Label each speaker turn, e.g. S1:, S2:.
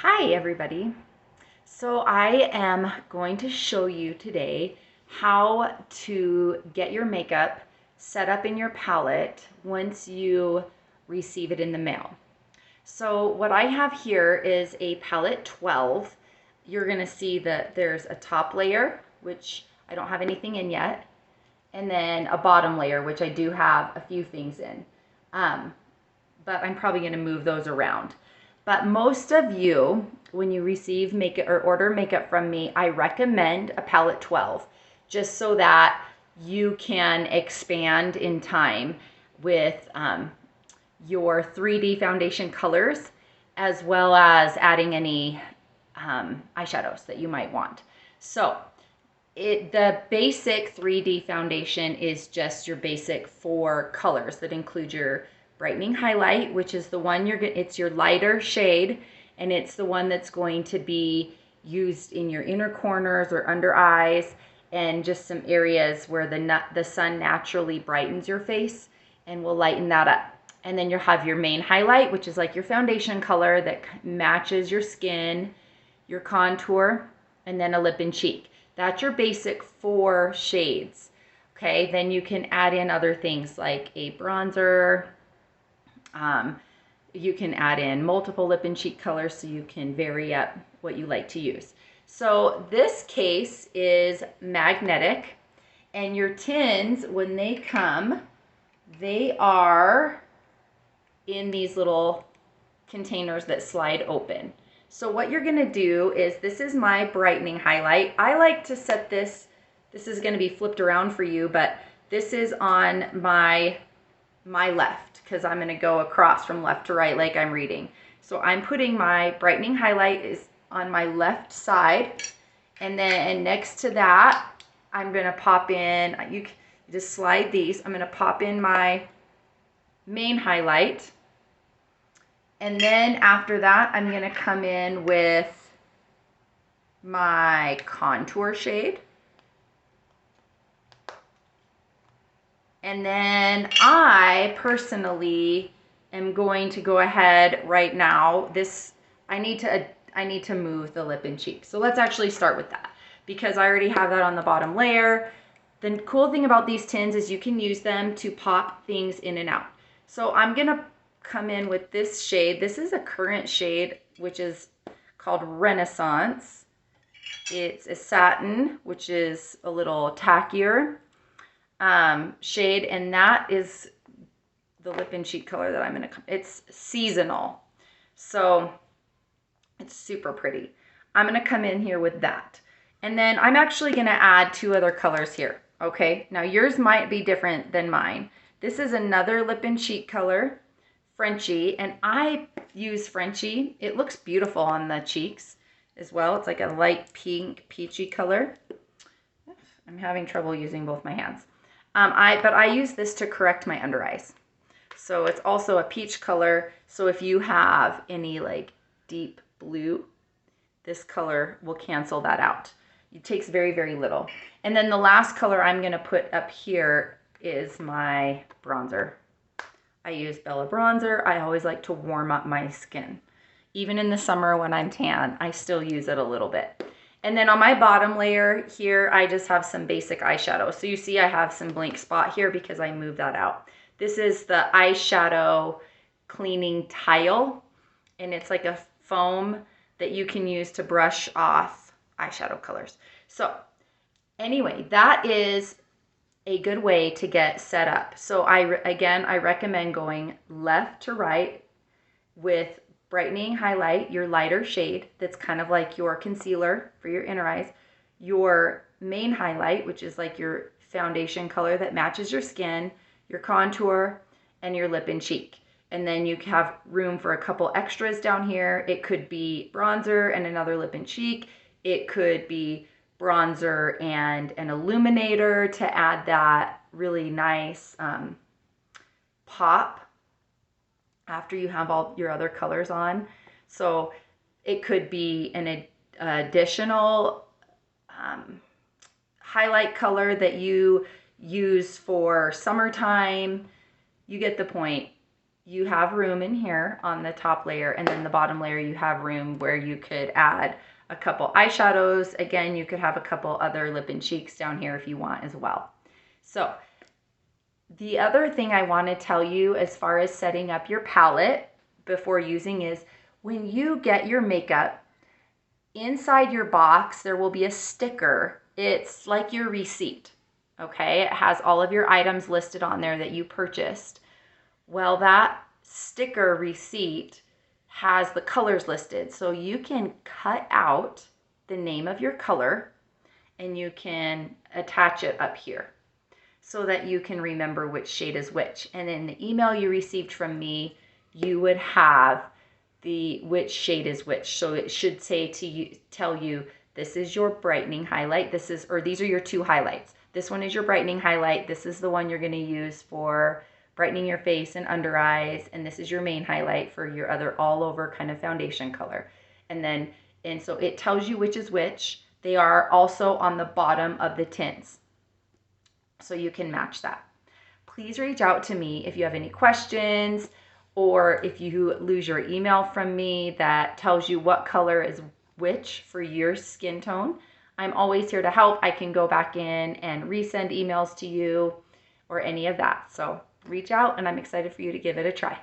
S1: Hi everybody. So I am going to show you today how to get your makeup set up in your palette once you receive it in the mail. So what I have here is a palette 12. You're going to see that there's a top layer, which I don't have anything in yet, and then a bottom layer, which I do have a few things in. But I'm probably going to move those around. But most of you, when you receive makeup or order makeup from me, I recommend a palette 12, just so that you can expand in time with your 3D foundation colors, as well as adding any eyeshadows that you might want. So the basic 3D foundation is just your basic 4 colors that include your brightening highlight, which is the one it's your lighter shade, and it's the one that's going to be used in your inner corners or under eyes and just some areas where the sun naturally brightens your face and will lighten that up. And then you'll have your main highlight, which is like your foundation color that matches your skin, your contour, and then a lip and cheek. That's your basic 4 shades. Okay, then you can add in other things like a bronzer. You can add in multiple lip and cheek colors so you can vary up what you like to use. So this case is magnetic, and your tins, when they come, they are in these little containers that slide open. So what you're going to do is, this is my brightening highlight. I like to set this is going to be flipped around for you, but this is on my left because I'm going to go across from left to right like I'm reading. So I'm putting my brightening highlight is on my left side, and then next to that I'm going to pop in, you just slide these, I'm going to pop in my main highlight. And then after that, I'm going to come in with my contour shade. And then I personally am going to go ahead right now. I need to move the lip and cheek. So let's actually start with that, because I already have that on the bottom layer. The cool thing about these tins is you can use them to pop things in and out. So I'm going to come in with this shade. This is a current shade, which is called Renaissance. It's a satin, which is a little tackier shade, and that is the lip and cheek color that I'm going to, it's seasonal, so it's super pretty. I'm going to come in here with that, and then I'm actually going to add 2 other colors here. Okay, now yours might be different than mine. This is another lip and cheek color, Frenchie, and I use Frenchie. It looks beautiful on the cheeks as well. It's like a light pink, peachy color. I'm having trouble using both my hands. But I use this to correct my under eyes. So it's also a peach color. So if you have any like deep blue, this color will cancel that out. It takes very, very little. And then the last color I'm going to put up here is my bronzer. I use Bella bronzer. I always like to warm up my skin. Even in the summer when I'm tan, I still use it a little bit. And then on my bottom layer here, I just have some basic eyeshadow. So you see I have some blank spot here because I moved that out. This is the eyeshadow cleaning tile, and it's like a foam that you can use to brush off eyeshadow colors. So anyway, that is a good way to get set up. So again, I recommend going left to right with brightening highlight, your lighter shade that's kind of like your concealer for your inner eyes, your main highlight, which is like your foundation color that matches your skin, your contour, and your lip and cheek. And then you have room for a couple extras down here. It could be bronzer and another lip and cheek. It could be bronzer and an illuminator to add that really nice pop after you have all your other colors on. So it could be an additional highlight color that you use for summertime. You get the point. you have room in here on the top layer, and then the bottom layer you have room where you could add a couple eyeshadows. Again, you could have a couple other lip and cheeks down here if you want as well. So the other thing I want to tell you as far as setting up your palette before using is when you get your makeup, inside your box there will be a sticker. It's like your receipt, okay? It has all of your items listed on there that you purchased. Well, that sticker receipt has the colors listed, so you can cut out the name of your color and you can attach it up here so that you can remember which shade is which. And in the email you received from me, you would have the which shade is which. So it should say to you, tell you, this is your brightening highlight. This is, or these are your two highlights. This one is your brightening highlight. This is the one you're going to use for brightening your face and under eyes. And this is your main highlight for your other all over kind of foundation color. And so it tells you which is which. They are also on the bottom of the tints, so you can match that. Please reach out to me if you have any questions, or if you lose your email from me that tells you what color is which for your skin tone. I'm always here to help. I can go back in and resend emails to you or any of that. So reach out, and I'm excited for you to give it a try.